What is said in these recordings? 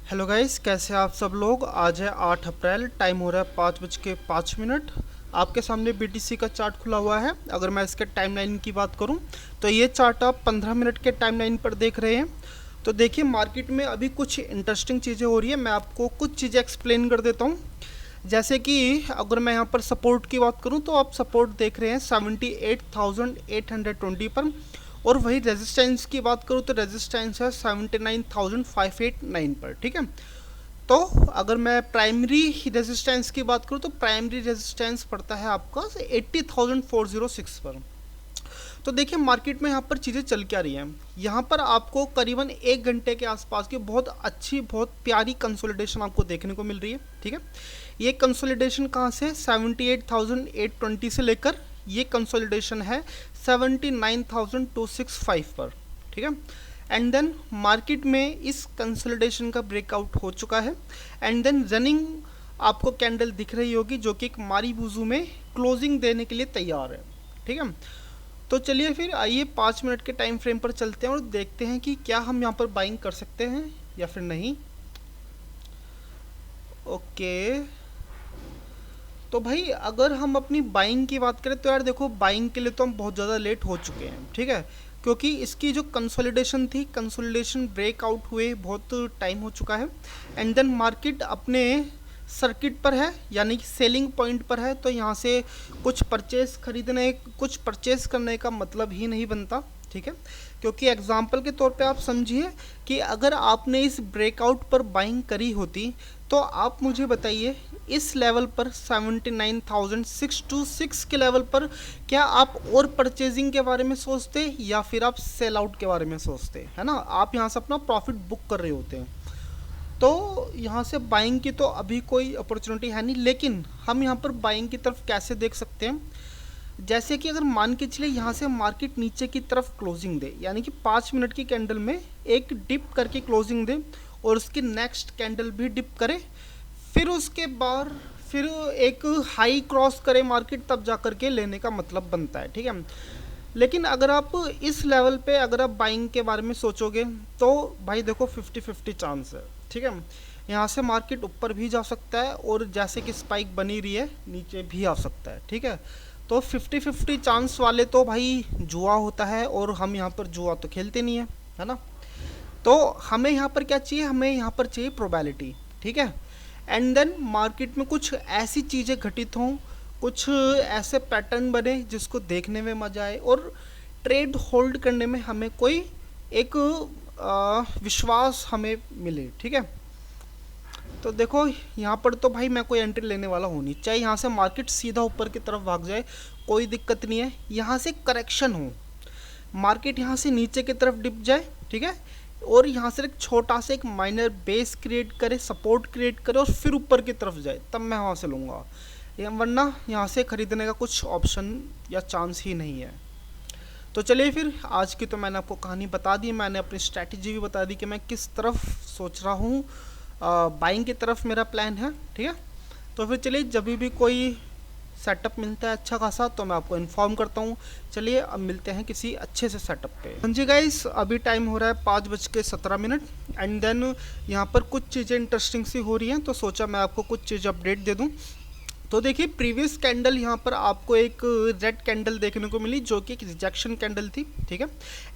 Hello guys, कैसे आप सब लोग। आज है 8 अप्रैल, टाइम हो रहा है 5:05। आपके सामने बीटीसी का चार्ट खुला हुआ है। अगर मैं इसके टाइमलाइन की बात करूं तो ये चार्ट आप 15 मिनट के टाइमलाइन पर देख रहे हैं। तो देखिए, मार्केट में अभी कुछ इंटरेस्टिंग चीज़ें हो रही है। मैं आपको कुछ चीज़ें एक्सप्लेन कर देता हूँ। जैसे कि अगर मैं यहाँ पर सपोर्ट की बात करूँ तो आप सपोर्ट देख रहे हैं 78,820 पर, और वही रेजिस्टेंस की बात करूँ तो रेजिस्टेंस है 79,589 पर। ठीक है। तो अगर मैं प्राइमरी रेजिस्टेंस की बात करूँ तो प्राइमरी रेजिस्टेंस पड़ता है आपका 80,406 पर। तो देखिए, मार्केट में यहाँ पर चीज़ें चल क्या रही हैं। यहाँ पर आपको करीबन 1 घंटे के आसपास की बहुत अच्छी, बहुत प्यारी कंसोलिडेशन आपको देखने को मिल रही है। ठीक है। ये कंसोलिडेशन कहाँ से, 78,820 से लेकर ये कंसोलिडेशन है 79,265 पर। ठीक है। एंड देन मार्केट में इस कंसोलिडेशन का ब्रेकआउट हो चुका है। एंड देन रनिंग आपको कैंडल दिख रही होगी जो कि एक मारीबुजू में क्लोजिंग देने के लिए तैयार है। ठीक है। तो चलिए फिर आइए 5 मिनट के टाइम फ्रेम पर चलते हैं और देखते हैं कि क्या हम यहाँ पर बाइंग कर सकते हैं या फिर नहीं। ओके, तो भाई अगर हम अपनी बाइंग की बात करें तो यार देखो, बाइंग के लिए तो हम बहुत ज़्यादा लेट हो चुके हैं। ठीक है। क्योंकि इसकी जो कंसोलिडेशन थी, कंसोलिडेशन ब्रेकआउट हुए बहुत टाइम हो चुका है। एंड देन मार्केट अपने सर्किट पर है, यानी कि सेलिंग पॉइंट पर है। तो यहाँ से कुछ परचेस करने का मतलब ही नहीं बनता। ठीक है। क्योंकि एग्जाम्पल के तौर पे आप समझिए कि अगर आपने इस ब्रेकआउट पर बाइंग करी होती तो आप मुझे बताइए, इस लेवल पर 79,626 के लेवल पर क्या आप और परचेजिंग के बारे में सोचते या फिर आप सेल आउट के बारे में सोचते, है ना। आप यहाँ से अपना प्रॉफिट बुक कर रहे होते हैं। तो यहाँ से बाइंग की तो अभी कोई अपॉर्चुनिटी है नहीं, लेकिन हम यहाँ पर बाइंग की तरफ कैसे देख सकते हैं। जैसे कि अगर मान के चले यहाँ से मार्केट नीचे की तरफ क्लोजिंग दे, यानी कि 5 मिनट की कैंडल में एक डिप करके क्लोजिंग दे और उसकी नेक्स्ट कैंडल भी डिप करे, फिर उसके बाद फिर एक हाई क्रॉस करे मार्केट, तब जा करके लेने का मतलब बनता है। ठीक है। लेकिन अगर आप इस लेवल पे अगर आप बाइंग के बारे में सोचोगे तो भाई देखो, 50-50 चांस है। ठीक है। यहाँ से मार्केट ऊपर भी जा सकता है और जैसे कि स्पाइक बनी रही है नीचे भी आ सकता है। ठीक है। तो 50-50 चांस वाले तो भाई जुआ होता है, और हम यहाँ पर जुआ तो खेलते नहीं है ना। तो हमें यहाँ पर क्या चाहिए, हमें यहाँ पर चाहिए प्रोबेबिलिटी। ठीक है। एंड देन मार्केट में कुछ ऐसी चीज़ें घटित हों, कुछ ऐसे पैटर्न बने जिसको देखने में मज़ा आए और ट्रेड होल्ड करने में हमें कोई एक विश्वास हमें मिले। ठीक है। तो देखो, यहाँ पर तो भाई मैं कोई एंट्री लेने वाला हूँ नहीं, चाहे यहाँ से मार्केट सीधा ऊपर की तरफ भाग जाए कोई दिक्कत नहीं है। यहाँ से करेक्शन हो, मार्केट यहाँ से नीचे की तरफ डिप जाए, ठीक है, और यहाँ से एक छोटा सा एक माइनर बेस क्रिएट करे, सपोर्ट क्रिएट करे और फिर ऊपर की तरफ जाए, तब मैं वहाँ से लूँगा। वरना यहाँ से ख़रीदने का कुछ ऑप्शन या चांस ही नहीं है। तो चलिए फिर, आज की तो मैंने आपको कहानी बता दी, मैंने अपनी स्ट्रैटेजी भी बता दी कि मैं किस तरफ सोच रहा हूँ। बाइंग की तरफ मेरा प्लान है। ठीक है। तो फिर चलिए, जब भी कोई सेटअप मिलता है अच्छा खासा तो मैं आपको इन्फॉर्म करता हूँ। चलिए अब मिलते हैं किसी अच्छे से सेटअप पे। हाँ जी गाइस, अभी टाइम हो रहा है 5:17। एंड देन यहाँ पर कुछ चीज़ें इंटरेस्टिंग सी हो रही हैं, तो सोचा मैं आपको कुछ चीज़ अपडेट दे दूँ। तो देखिए, प्रीवियस कैंडल यहाँ पर आपको एक रेड कैंडल देखने को मिली जो कि एक रिजेक्शन कैंडल थी। ठीक है।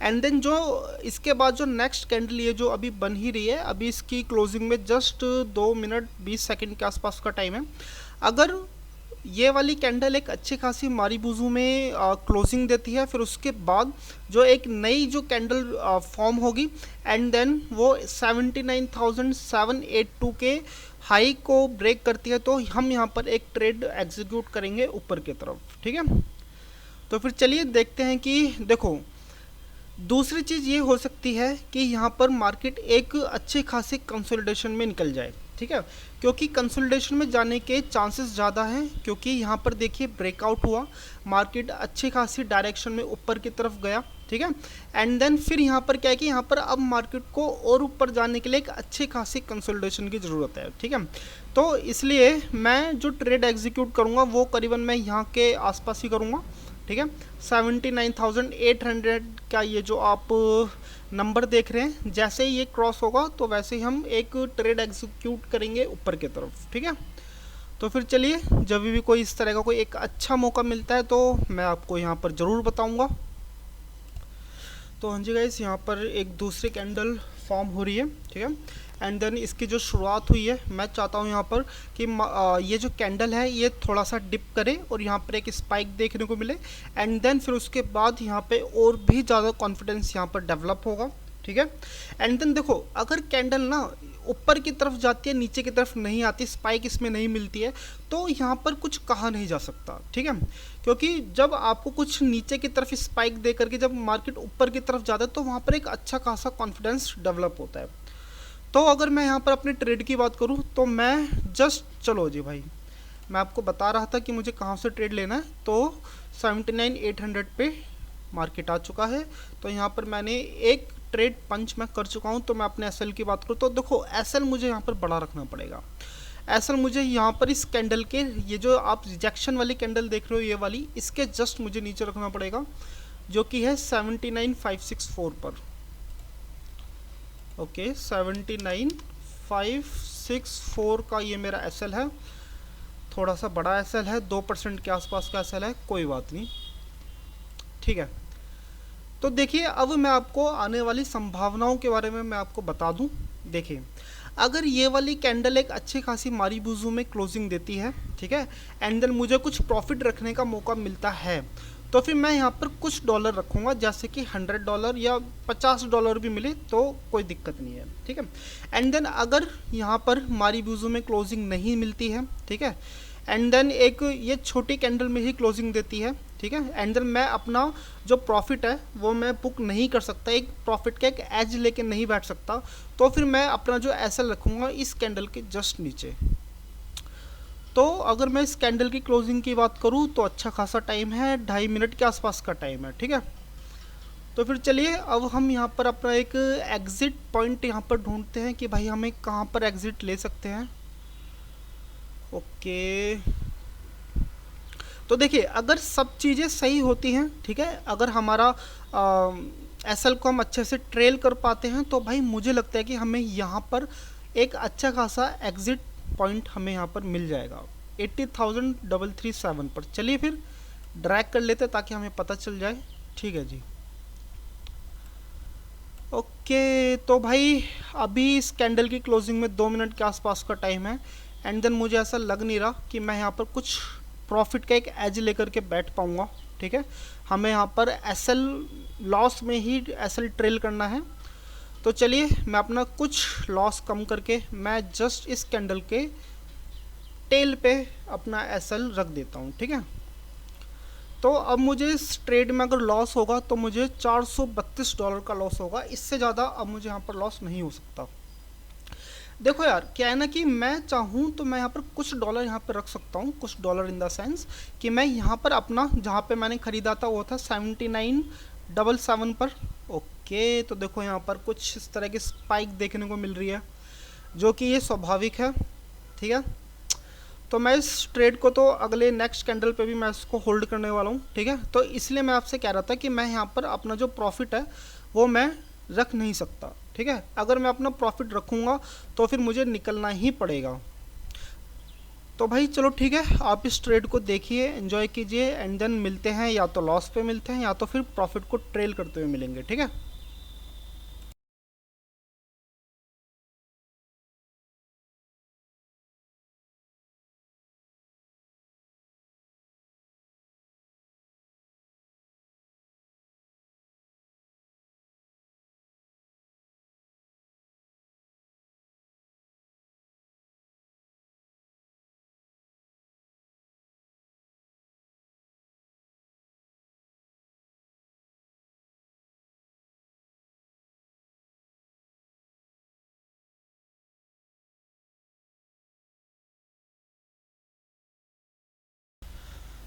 एंड देन जो इसके बाद जो नेक्स्ट कैंडल ये जो अभी बन ही रही है, अभी इसकी क्लोजिंग में जस्ट 2 मिनट 20 सेकंड के आसपास का टाइम है। अगर ये वाली कैंडल एक अच्छी खासी मारीबुजू में क्लोजिंग देती है, फिर उसके बाद जो एक नई जो कैंडल फॉर्म होगी एंड देन वो 79,782 के हाई को ब्रेक करती है, तो हम यहाँ पर एक ट्रेड एग्जीक्यूट करेंगे ऊपर की तरफ। ठीक है। तो फिर चलिए देखते हैं कि देखो, दूसरी चीज़ ये हो सकती है कि यहाँ पर मार्केट एक अच्छे खासे कंसोलिडेशन में निकल जाए। ठीक है। क्योंकि कंसोलिडेशन में जाने के चांसेस ज़्यादा हैं, क्योंकि यहाँ पर देखिए ब्रेकआउट हुआ, मार्केट अच्छी खासी डायरेक्शन में ऊपर की तरफ गया। ठीक है। एंड देन फिर यहाँ पर क्या है कि यहाँ पर अब मार्केट को और ऊपर जाने के लिए एक अच्छी खासी कंसोलिडेशन की ज़रूरत है। ठीक है। तो इसलिए मैं जो ट्रेड एग्जीक्यूट करूँगा वो करीबन मैं यहाँ के आसपास ही करूँगा। ठीक है। 79,800 का ये जो आप नंबर देख रहे हैं, जैसे ही ये क्रॉस होगा तो वैसे ही हम एक ट्रेड एग्जीक्यूट करेंगे ऊपर की तरफ, ठीक है। तो फिर चलिए, जब भी कोई इस तरह का कोई एक अच्छा मौका मिलता है तो मैं आपको यहाँ पर ज़रूर बताऊँगा। तो हाँ जी गाइस, यहाँ पर एक दूसरी कैंडल फॉर्म हो रही है, ठीक है। एंड देन इसकी जो शुरुआत हुई है, मैं चाहता हूँ यहाँ पर कि ये जो कैंडल है ये थोड़ा सा डिप करे और यहाँ पर एक स्पाइक देखने को मिले। एंड देन फिर उसके बाद यहाँ पे और भी ज़्यादा कॉन्फिडेंस यहाँ पर डेवलप होगा, ठीक है। एंड देन देखो, अगर कैंडल ना ऊपर की तरफ जाती है, नीचे की तरफ नहीं आती, स्पाइक इसमें नहीं मिलती है, तो यहाँ पर कुछ कहा नहीं जा सकता, ठीक है। क्योंकि जब आपको कुछ नीचे की तरफ स्पाइक दे करके जब मार्केट ऊपर की तरफ जाता है तो वहाँ पर एक अच्छा खासा कॉन्फिडेंस डेवलप होता है। तो अगर मैं यहाँ पर अपने ट्रेड की बात करूँ तो मैं जस्ट, चलो जी भाई, मैं आपको बता रहा था कि मुझे कहाँ से ट्रेड लेना है। तो 79,800 पे मार्केट आ चुका है, तो यहाँ पर मैंने एक ट्रेड पंच मैं कर चुका हूँ। तो मैं अपने एसएल की बात करूँ तो देखो, एसएल मुझे यहाँ पर बड़ा रखना पड़ेगा। एसएल मुझे यहाँ पर इस कैंडल के, ये जो आप रिजेक्शन वाली कैंडल देख रहे हो ये वाली, इसके जस्ट मुझे नीचे रखना पड़ेगा, जो कि है 79,564 पर। ओके, 79,564 का ये मेरा एसएल है। थोड़ा सा बड़ा एसएल है, 2% के आसपास का एसएल है, कोई बात नहीं, ठीक है। तो देखिए, अब मैं आपको आने वाली संभावनाओं के बारे में मैं आपको बता दूं। देखिए, अगर ये वाली कैंडल एक अच्छी खासी मारीबूजू में क्लोजिंग देती है, ठीक है, एंड देन मुझे कुछ प्रॉफिट रखने का मौका मिलता है, तो फिर मैं यहाँ पर कुछ डॉलर रखूँगा, जैसे कि $100 या $50 भी मिले तो कोई दिक्कत नहीं है, ठीक है। एंड देन अगर यहाँ पर मारीबूजू में क्लोजिंग नहीं मिलती है, ठीक है, एंड देन एक ये छोटी कैंडल में ही क्लोजिंग देती है, ठीक है, एंड देन मैं अपना जो प्रॉफिट है वो मैं बुक नहीं कर सकता, एक प्रॉफिट का एक एज लेके नहीं बैठ सकता, तो फिर मैं अपना जो एसएल रखूँगा इस कैंडल के जस्ट नीचे। तो अगर मैं इस कैंडल की क्लोजिंग की बात करूँ तो अच्छा खासा टाइम है, 2.5 मिनट के आसपास का टाइम है, ठीक है। तो फिर चलिए, अब हम यहाँ पर अपना एक एग्ज़िट पॉइंट यहाँ पर ढूंढते हैं कि भाई हमें कहाँ पर एग्ज़िट ले सकते हैं। ओके, तो देखिए, अगर सब चीज़ें सही होती हैं, ठीक है, अगर हमारा एसएल को हम अच्छे से ट्रेल कर पाते हैं, तो भाई मुझे लगता है कि हमें यहाँ पर एक अच्छा खासा एग्ज़िट पॉइंट हमें यहाँ पर मिल जाएगा 80,337 पर। चलिए फिर ड्रैग कर लेते हैं ताकि हमें पता चल जाए, ठीक है जी। ओके, तो भाई अभी इस कैंडल की क्लोजिंग में 2 मिनट के आसपास का टाइम है, एंड देन मुझे ऐसा लग नहीं रहा कि मैं यहाँ पर कुछ प्रॉफिट का एक एज लेकर के बैठ पाऊँगा, ठीक है। हमें यहाँ पर एसएल लॉस में ही एसएल ट्रेल करना है। तो चलिए, मैं अपना कुछ लॉस कम करके मैं जस्ट इस कैंडल के टेल पे अपना एसएल रख देता हूँ, ठीक है। तो अब मुझे इस ट्रेड में अगर लॉस होगा तो मुझे $432 का लॉस होगा, इससे ज़्यादा अब मुझे यहाँ पर लॉस नहीं हो सकता। देखो यार, क्या है ना कि मैं चाहूँ तो मैं यहाँ पर कुछ डॉलर यहाँ पर रख सकता हूँ, कुछ डॉलर इन द सेंस कि मैं यहाँ पर अपना, जहाँ पे मैंने ख़रीदा था वो था 79,777 पर। ओके, तो देखो यहाँ पर कुछ इस तरह की स्पाइक देखने को मिल रही है, जो कि ये स्वाभाविक है, ठीक है। तो मैं इस ट्रेड को तो अगले नेक्स्ट कैंडल पे भी मैं इसको होल्ड करने वाला हूँ, ठीक है। तो इसलिए मैं आपसे कह रहा था कि मैं यहाँ पर अपना जो प्रॉफिट है वो मैं रख नहीं सकता, ठीक है। अगर मैं अपना प्रॉफिट रखूँगा तो फिर मुझे निकलना ही पड़ेगा। तो भाई चलो ठीक है, आप इस ट्रेड को देखिए, एंजॉय कीजिए, एंड देन मिलते हैं, या तो लॉस पे मिलते हैं या तो फिर प्रॉफिट को ट्रेल करते हुए मिलेंगे, ठीक है।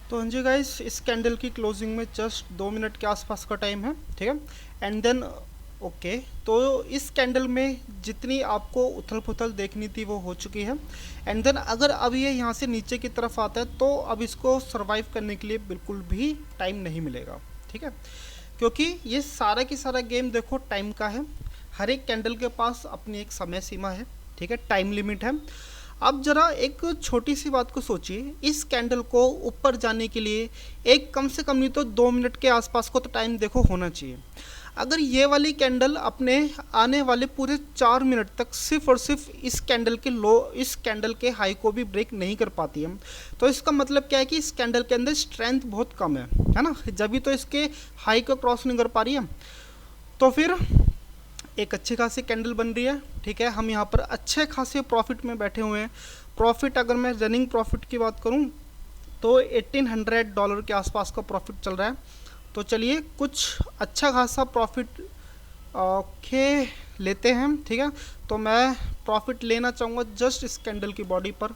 तो हाँ जी गाइस, इस कैंडल की क्लोजिंग में जस्ट 2 मिनट के आसपास का टाइम है, ठीक है। एंड देन ओके, तो इस कैंडल में जितनी आपको उथल पुथल देखनी थी वो हो चुकी है। एंड देन अगर अब ये यहाँ से नीचे की तरफ आता है तो अब इसको सरवाइव करने के लिए बिल्कुल भी टाइम नहीं मिलेगा, ठीक है, क्योंकि ये सारा की सारा गेम देखो टाइम का है। हर एक कैंडल के पास अपनी एक समय सीमा है, ठीक है, टाइम लिमिट है। अब जरा एक छोटी सी बात को सोचिए, इस कैंडल को ऊपर जाने के लिए एक कम से कम नहीं तो 2 मिनट के आसपास को तो टाइम देखो होना चाहिए। अगर ये वाली कैंडल अपने आने वाले पूरे 4 मिनट तक सिर्फ और सिर्फ इस कैंडल के लो, इस कैंडल के हाई को भी ब्रेक नहीं कर पाती है, तो इसका मतलब क्या है कि इस कैंडल के अंदर स्ट्रेंथ बहुत कम है ना, जब भी तो इसके हाई को क्रॉस नहीं कर पा रही है। तो फिर एक अच्छी खासी कैंडल बन रही है, ठीक है, हम यहाँ पर अच्छे खासे प्रॉफिट में बैठे हुए हैं। प्रॉफिट अगर मैं रनिंग प्रॉफिट की बात करूँ तो $1800 के आसपास का प्रॉफिट चल रहा है। तो चलिए कुछ अच्छा खासा प्रॉफिट के लेते हैं, ठीक है। तो मैं प्रॉफिट लेना चाहूँगा जस्ट इस कैंडल की बॉडी पर।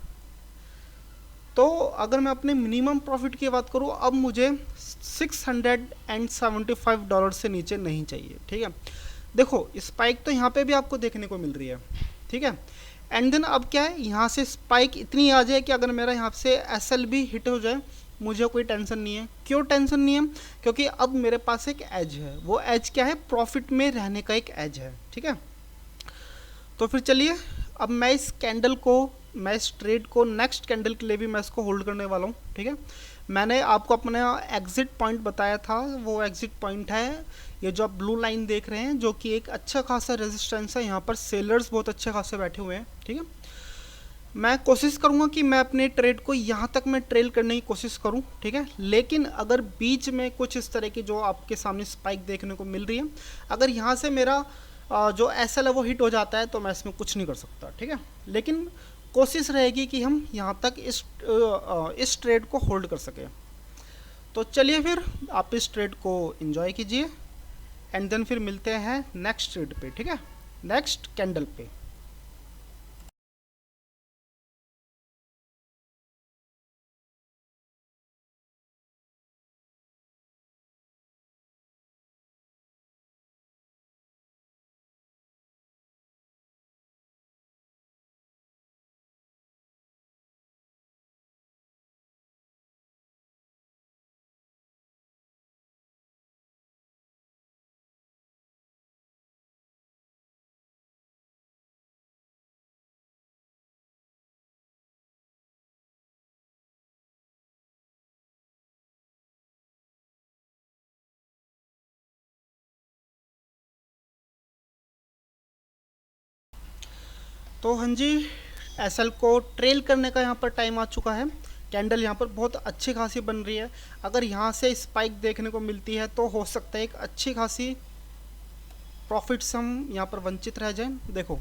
तो अगर मैं अपने मिनिमम प्रॉफिट की बात करूँ, अब मुझे $675 से नीचे नहीं चाहिए, ठीक है। देखो स्पाइक तो यहाँ पे भी आपको देखने को मिल रही है, ठीक है। एंड देन अब क्या है, यहाँ से स्पाइक इतनी आ जाए कि अगर मेरा यहाँ से एसएल भी हिट हो जाए मुझे कोई टेंशन नहीं है। क्यों टेंशन नहीं है? क्योंकि अब मेरे पास एक एज है। वो एज क्या है? प्रॉफिट में रहने का एक एज है, ठीक है। तो फिर चलिए अब मैं इस कैंडल को, मैं इस ट्रेड को नेक्स्ट कैंडल के लिए भी मैं इसको होल्ड करने वाला हूँ, ठीक है। मैंने आपको अपना एग्जिट पॉइंट बताया था, वो एग्जिट पॉइंट है ये जो आप ब्लू लाइन देख रहे हैं, जो कि एक अच्छा खासा रेजिस्टेंस है। यहाँ पर सेलर्स बहुत अच्छे खासे बैठे हुए हैं, ठीक है। मैं कोशिश करूँगा कि मैं अपने ट्रेड को यहाँ तक मैं ट्रेल करने की कोशिश करूँ, ठीक है। लेकिन अगर बीच में कुछ इस तरह की जो आपके सामने स्पाइक देखने को मिल रही है, अगर यहाँ से मेरा जो एसएल है वो हिट हो जाता है तो मैं इसमें कुछ नहीं कर सकता, ठीक है। लेकिन कोशिश रहेगी कि हम यहाँ तक इस ट्रेड को होल्ड कर सकें। तो चलिए फिर आप इस ट्रेड को एंजॉय कीजिए एंड देन फिर मिलते हैं नेक्स्ट ट्रेड पे, ठीक है, नेक्स्ट कैंडल पे। तो हाँ जी, एसएल को ट्रेल करने का यहाँ पर टाइम आ चुका है। कैंडल यहाँ पर बहुत अच्छी खासी बन रही है। अगर यहाँ से स्पाइक देखने को मिलती है तो हो सकता है एक अच्छी खासी प्रॉफिट से हम यहाँ पर वंचित रह जाएं। देखो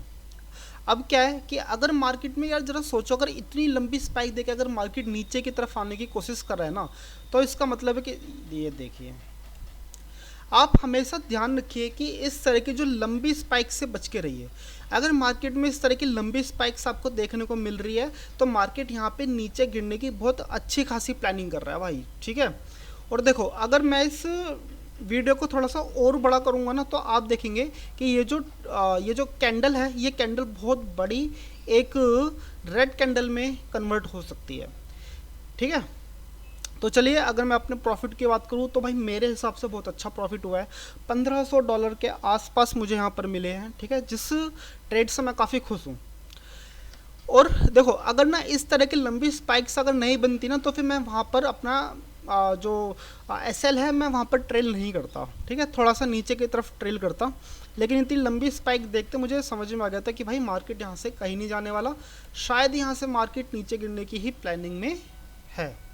अब क्या है कि अगर मार्केट में, यार जरा सोचो, अगर इतनी लंबी स्पाइक देके अगर मार्केट नीचे की तरफ आने की कोशिश कर रहा है ना, तो इसका मतलब है कि ये देखिए, आप हमेशा ध्यान रखिए कि इस तरह की जो लंबी स्पाइक से बच के रहिए। अगर मार्केट में इस तरह की लंबी स्पाइक्स आपको देखने को मिल रही है तो मार्केट यहाँ पे नीचे गिरने की बहुत अच्छी खासी प्लानिंग कर रहा है भाई, ठीक है। और देखो अगर मैं इस वीडियो को थोड़ा सा और बड़ा करूँगा ना, तो आप देखेंगे कि ये जो कैंडल है, ये कैंडल बहुत बड़ी एक रेड कैंडल में कन्वर्ट हो सकती है, ठीक है। तो चलिए अगर मैं अपने प्रॉफिट की बात करूँ तो भाई मेरे हिसाब से बहुत अच्छा प्रॉफिट हुआ है। $1500 के आसपास मुझे यहाँ पर मिले हैं, ठीक है, जिस ट्रेड से मैं काफ़ी खुश हूँ। और देखो अगर ना इस तरह की लंबी स्पाइक्स अगर नहीं बनती ना, तो फिर मैं वहाँ पर अपना जो एसएल है मैं वहाँ पर ट्रेल नहीं करता, ठीक है, थोड़ा सा नीचे की तरफ ट्रेल करता। लेकिन इतनी लंबी स्पाइक देखते मुझे समझ में आ गया था कि भाई मार्केट यहाँ से कहीं नहीं जाने वाला, शायद यहाँ से मार्केट नीचे गिरने की ही प्लानिंग में है।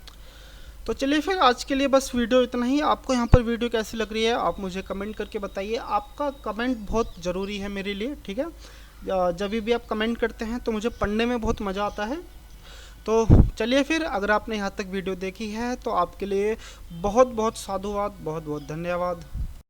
तो चलिए फिर आज के लिए बस वीडियो इतना ही। आपको यहाँ पर वीडियो कैसी लग रही है आप मुझे कमेंट करके बताइए। आपका कमेंट बहुत ज़रूरी है मेरे लिए, ठीक है। जब भी आप कमेंट करते हैं तो मुझे पढ़ने में बहुत मज़ा आता है। तो चलिए फिर, अगर आपने यहाँ तक वीडियो देखी है तो आपके लिए बहुत बहुत साधुवाद, बहुत बहुत धन्यवाद।